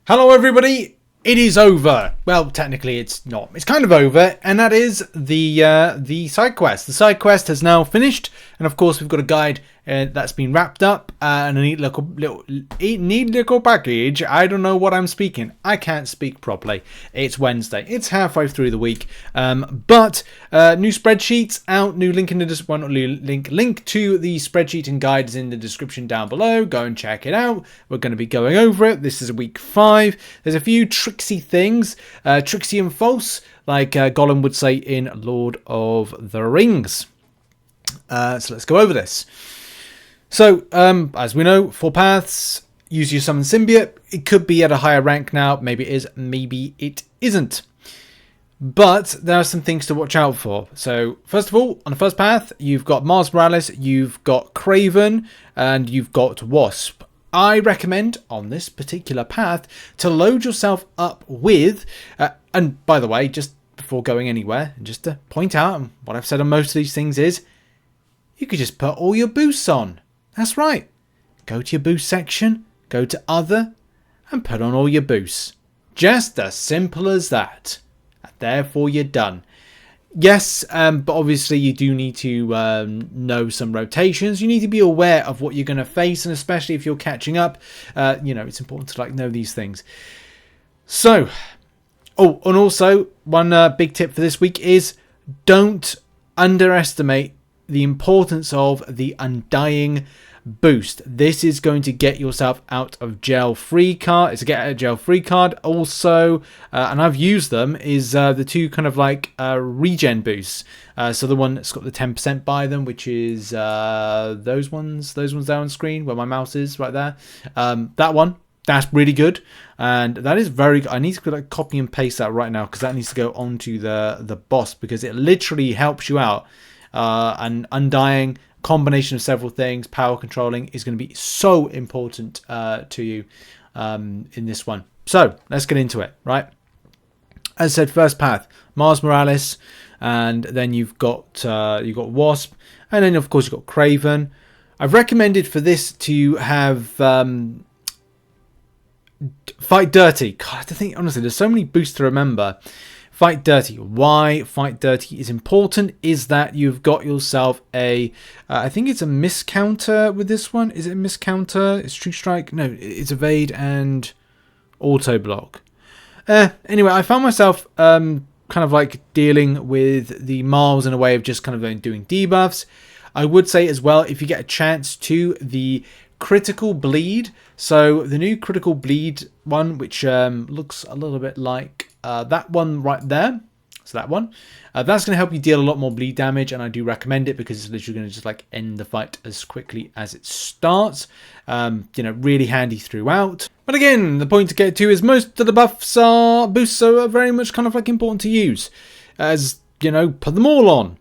Hello everybody, it is over. Well, technically it's not. It's kind of over, and that is the side quest. The side quest has now finished, and of course we've got a guide that's been wrapped up and a neat little package. I don't know what I'm speaking. I can't speak properly. It's Wednesday. It's halfway through the week, but new spreadsheets out. New link in the well, not link to the spreadsheet and guides in the description down below. Go and check it out. We're going to be going over it. This is week 5. There's a few tricksy things, tricksy and false, like Gollum would say in Lord of the Rings. So let's go over this. So, as we know, 4 paths, use your summon Symbiote. It could be at a higher rank now. Maybe it is, maybe it isn't. But there are some things to watch out for. So, first of all, on the first path, you've got Miles Morales, you've got Kraven, and you've got Wasp. I recommend, on this particular path, to load yourself up with, and by the way, just before going anywhere, just to point out, what I've said on most of these things is, you could just put all your boosts on. That's right. Go to your boost section, go to other, and put on all your boosts. Just as simple as that. And therefore you're done. Yes, but obviously you do need to know some rotations. You need to be aware of what you're going to face, and especially if you're catching up, it's important to know these things. So, and also one big tip for this week is don't underestimate the importance of the Undying boost. This is going to get yourself out of jail free card. It's a get out of jail free card. Also, and I've used them, is the two kind of regen boosts. So the one that's got the 10% by them, which is those ones there on screen where my mouse is right there. That one. That's really good, and that is very good. I need to copy and paste that right now because that needs to go onto the boss, because it literally helps you out. And Undying, combination of several things, power controlling is going to be so important to you in this one. So let's get into it, right? As I said, first path, Miles Morales, and then you've got Wasp, and then of course you've got Kraven. I've recommended for this to have Fight Dirty. God, I have to think, honestly, there's so many boosts to remember. Fight Dirty. Why Fight Dirty is important is that you've got yourself I think it's a miscounter with this one. Is it a miscounter? It's True Strike? No, it's Evade and Auto Block. Anyway, I found myself kind of dealing with the Miles in a way of just kind of doing debuffs. I would say as well, if you get a chance to, the Critical Bleed. So the new Critical Bleed one, which looks a little bit like that one right there. So that one. That's going to help you deal a lot more bleed damage, and I do recommend it because it's literally going to just end the fight as quickly as it starts. Really handy throughout. But again, the point to get to is most of the boosts are very much kind of important to use. As, put them all on.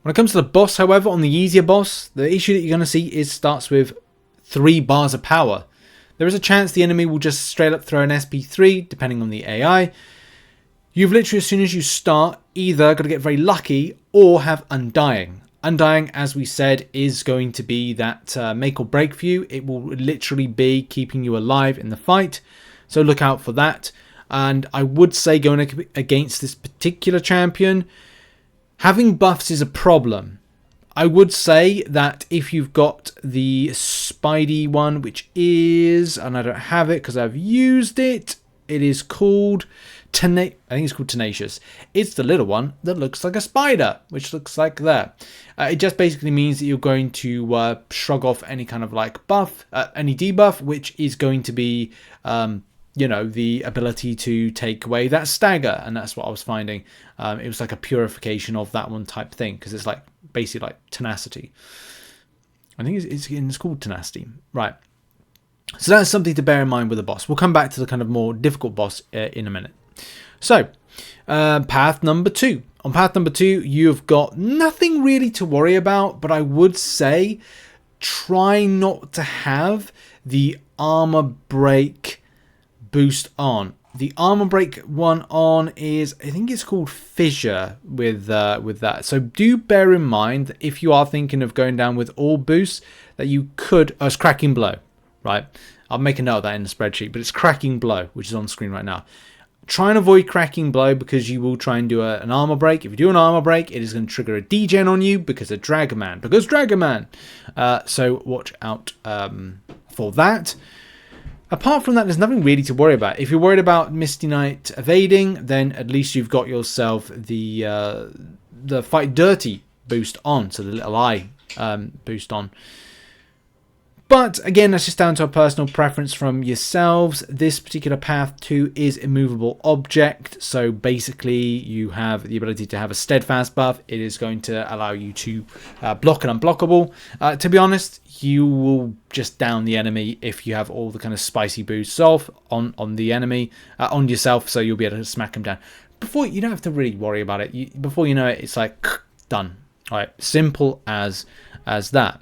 When it comes to the boss, however, on the easier boss, the issue that you're going to see starts with 3 bars of power. There is a chance the enemy will just straight up throw an SP3, depending on the AI. You've literally, as soon as you start, either got to get very lucky or have Undying. Undying, as we said, is going to be that make or break for you. It will literally be keeping you alive in the fight. So look out for that. And I would say going against this particular champion, having buffs is a problem. I would say that if you've got the Spidey one, which is, and I don't have it because I've used it, it is called I think it's called Tenacious. It's the little one that looks like a spider, which looks like that. It just basically means that you're going to shrug off any kind of buff, any debuff, which is going to be, the ability to take away that stagger, and that's what I was finding. It was like a purification of that one type thing, because it's basically like tenacity. I think it's called tenacity, right? So that's something to bear in mind with the boss. We'll come back to the kind of more difficult boss in a minute. So, path number 2. On path number 2, you've got nothing really to worry about, but I would say try not to have the armor break boost on. The armor break one on is, I think it's called Fissure with that. So do bear in mind that if you are thinking of going down with all boosts, that you could, it's Cracking Blow, right? I'll make a note of that in the spreadsheet, but it's Cracking Blow, which is on screen right now. Try and avoid Cracking Blow because you will try and do an armor break. If you do an armor break, it is going to trigger a degen on you because of Dragoman. So watch out for that. Apart from that, there's nothing really to worry about. If you're worried about Misty Knight evading, then at least you've got yourself the Fight Dirty boost on, so the little eye boost on. But again, that's just down to a personal preference from yourselves. This particular path 2 is immovable object. So basically you have the ability to have a steadfast buff. It is going to allow you to block and unblockable. To be honest, you will just down the enemy if you have all the kind of spicy boosts off on the enemy, on yourself. So you'll be able to smack them down. You don't have to really worry about it. Before you know it, it's like done. All right, simple as that.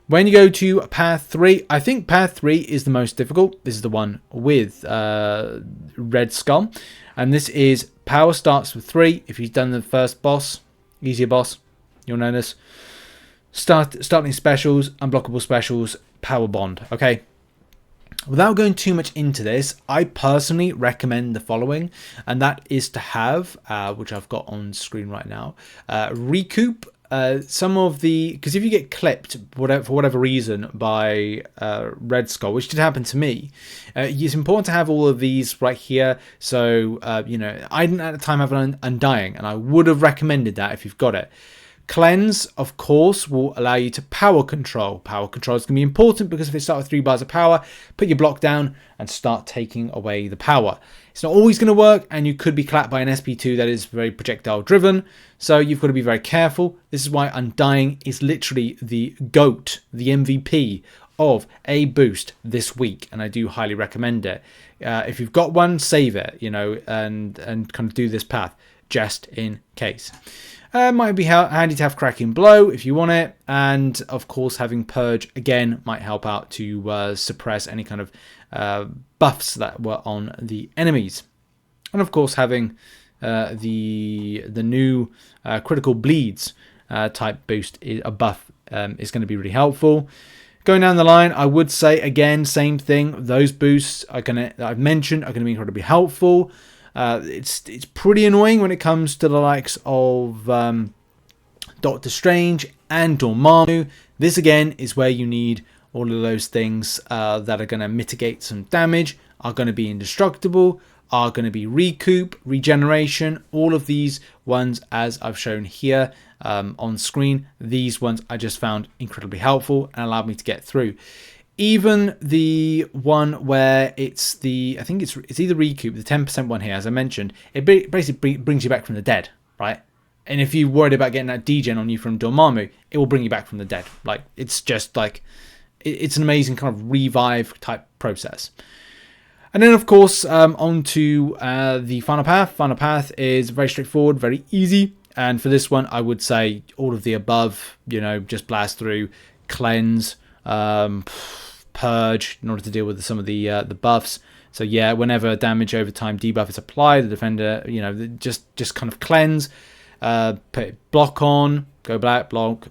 When you go to path 3, I think path 3 is the most difficult. This is the one with Red Skull. And this is power starts with 3. If you've done the first boss, easier boss, you'll notice. Starting specials, unblockable specials, power bond. Okay. Without going too much into this, I personally recommend the following. And that is to have, which I've got on screen right now, recoup. Some of the, because if you get clipped for whatever reason by Red Skull, which did happen to me, it's important to have all of these right here. So you know, I didn't at the time have an Undying, and I would have recommended that if you've got it. Cleanse, of course, will allow you to power control. Power control is going to be important because if they start with 3 bars of power, put your block down and start taking away the power. It's not always going to work, and you could be clapped by an SP2 that is very projectile driven, so you've got to be very careful. This is why Undying is literally the GOAT, the MVP of a boost this week, and I do highly recommend it. If you've got one, save it, you know, and kind of do this path just in case. Might be handy to have Cracking Blow if you want it, and of course having Purge again might help out to suppress any kind of buffs that were on the enemies, and of course having the new critical bleeds type boost, a buff, is going to be really helpful. Going down the line, I would say again same thing. Those boosts that I've mentioned are going to be incredibly helpful. It's pretty annoying when it comes to the likes of Doctor Strange and Dormammu. This again is where you need all of those things that are going to mitigate some damage, are going to be indestructible, are going to be recoup, regeneration, all of these ones as I've shown here on screen. These ones I just found incredibly helpful and allowed me to get through. Even the one where it's I think it's either recoup, the 10% one here, as I mentioned, it basically brings you back from the dead, right? And if you're worried about getting that degen on you from Dormammu, it will bring you back from the dead. Like, it's just like, it's an amazing kind of revive type process. And then, of course, on to the final path. Final path is very straightforward, very easy. And for this one, I would say all of the above, you know, just blast through, cleanse, purge in order to deal with some of the buffs. So yeah, whenever damage over time debuff is applied, the defender, you know, just kind of cleanse, put block on, go black, block,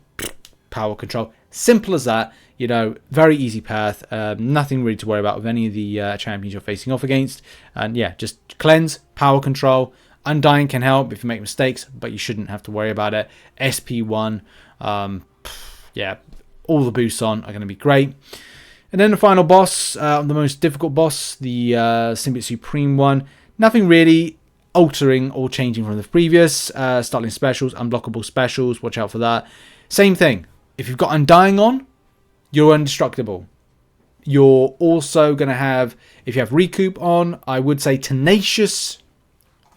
power control. Simple as that. You know, very easy path. Nothing really to worry about with any of the champions you're facing off against. And yeah, just cleanse, power control. Undying can help if you make mistakes, but you shouldn't have to worry about it. SP1, yeah, all the boosts on are going to be great. And then the final boss, the most difficult boss, the Symbiote Supreme one. Nothing really altering or changing from the previous. Starting specials, unblockable specials, watch out for that. Same thing. If you've got Undying on, you're indestructible. You're also going to have, if you have Recoup on, I would say Tenacious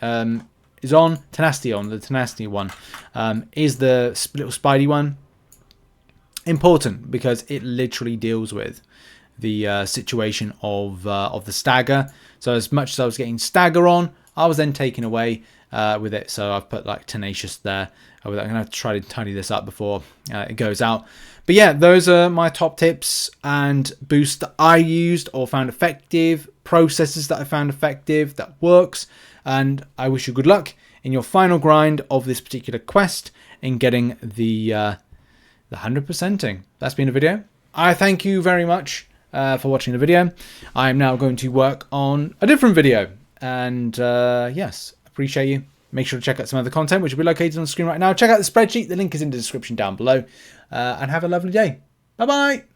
is on. Tenacity on. The Tenacity one is the little Spidey one. Important because it literally deals with the situation of the stagger. So as much as I was getting stagger on, I was then taken away with it. So I've put like Tenacious there. I'm going to have to try to tidy this up before it goes out. But yeah, those are my top tips and boosts that I used or found effective, processes that I found effective, that works. And I wish you good luck in your final grind of this particular quest in getting the 100%ing. That's been a video. I thank you very much for watching the video. I am now going to work on a different video. And yes, appreciate you. Make sure to check out some other content, which will be located on the screen right now. Check out the spreadsheet. The link is in the description down below. And have a lovely day. Bye-bye.